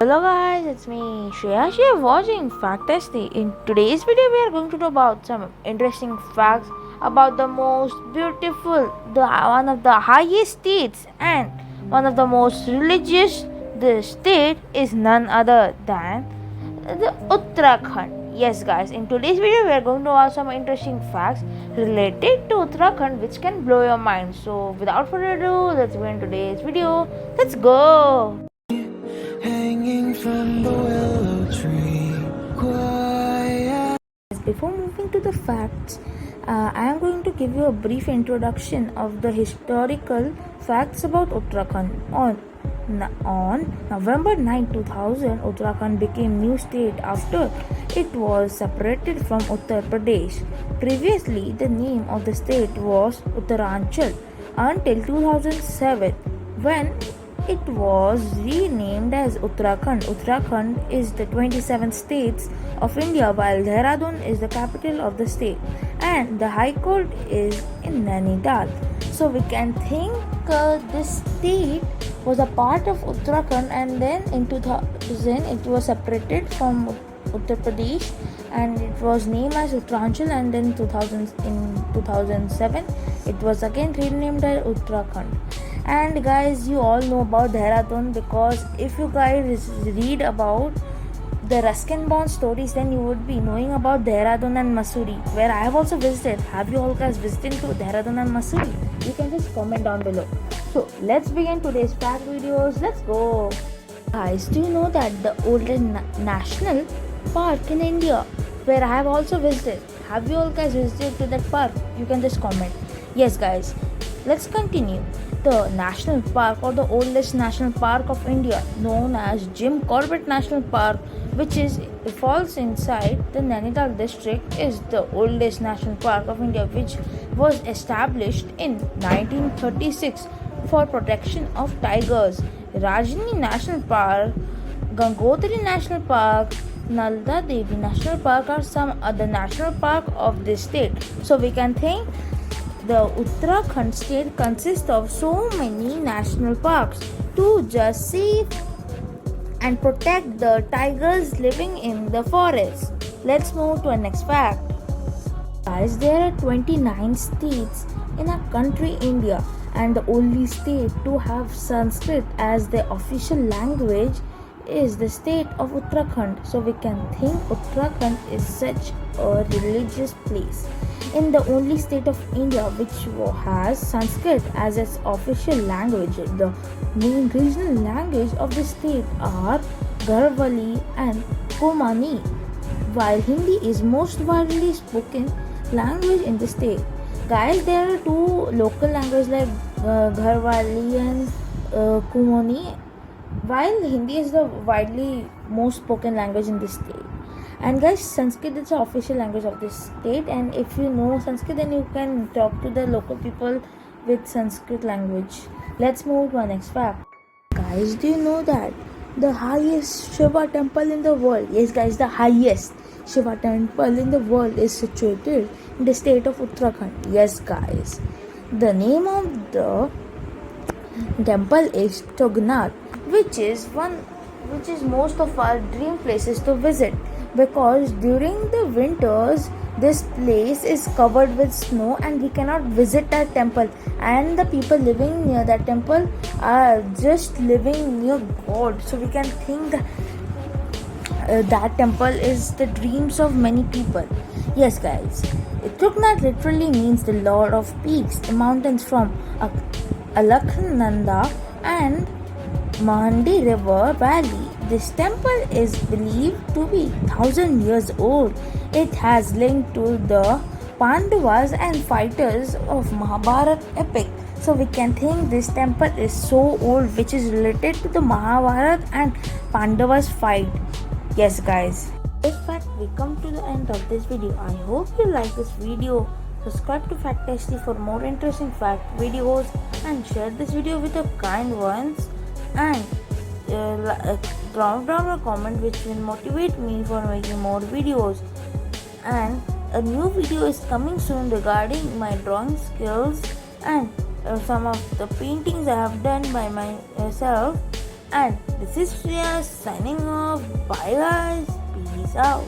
Hello guys, it's me Shreya. You're watching Fact Testy. In today's video, we are going to know about some interesting facts about the most beautiful, one of the highest states, and one of the most religious. The state is none other than the Uttarakhand. Yes, guys. In today's video, we are going to ask some interesting facts related to Uttarakhand, which can blow your mind. So, without further ado, let's begin today's video. Let's go. Hanging from the willow tree, quiet. Before moving to the facts, I am going to give you a brief introduction of the historical facts about Uttarakhand. On November 9, 2000, Uttarakhand became new state after it was separated from Uttar Pradesh. Previously, the name of the state was Uttaranchal until 2007, when it was renamed as Uttarakhand. Uttarakhand is the 27th states of India, while Dehradun is the capital of the state, and the High Court is in Nainital. So we can think this state was a part of Uttarakhand, and then in 2000 it was separated from Uttar Pradesh, and it was named as Uttaranchal, and then in 2007 it was again renamed as Uttarakhand. And guys, you all know about Dehradun, because if you guys read about the Ruskin Bond stories, then you would be knowing about Dehradun and Mussoorie, where I have also visited. Have you all guys visited to Dehradun and Mussoorie? You can just comment down below. So let's begin today's fact videos. Let's go. Guys, do you know that the oldest national park in India, where I have also visited? Have you all guys visited to that park? You can just comment. Yes, guys. Let's continue. The national park, or the oldest national park of India, known as Jim Corbett National Park, which falls inside the Nainital district, is the oldest national park of India, which was established in 1936 for protection of tigers. Rajni National Park, Gangotri National Park, Nalda Devi National Park are some other national park of this state. So we can think the Uttarakhand state consists of so many national parks to just save and protect the tigers living in the forest. Let's move to our next fact. Guys, there are 29 states in our country, India, and the only state to have Sanskrit as the official language is the state of Uttarakhand. So we can think Uttarakhand is such a religious place. In the only state of India which has Sanskrit as its official language, the main regional language of the state are Garhwali and Kumani, while Hindi is most widely spoken language in the state. Guys, there are two local languages like Garhwali and Kumani, while Hindi is the widely most spoken language in this state. And guys, Sanskrit is the official language of this state, and if you know Sanskrit, then you can talk to the local people with Sanskrit language. Let's move to our next fact. Guys, do you know that the highest Shiva temple in the world, yes guys, the highest Shiva temple in the world is situated in the state of Uttarakhand? Yes guys, the name of the temple is Tugnath, which is most of our dream places to visit, because during the winters this place is covered with snow and we cannot visit that temple, and the people living near that temple are just living near God. So we can think that that temple is the dreams of many people. Yes guys, Tugnath literally means the Lord of Peaks. The mountains from Alaknanda and Mahandi River Valley. This temple is believed to be 1,000 years old. It has linked to the Pandavas and fighters of Mahabharata epic. So we can think this temple is so old, which is related to the Mahabharata and Pandavas fight. Yes guys. In fact, we come to the end of this video. I hope you like this video. Subscribe to Fact Testy for more interesting fact videos, and share this video with your kind ones, and drop down a comment which will motivate me for making more videos. And a new video is coming soon regarding my drawing skills and some of the paintings I have done by myself, and This is Shreya signing off. Bye guys. Peace out.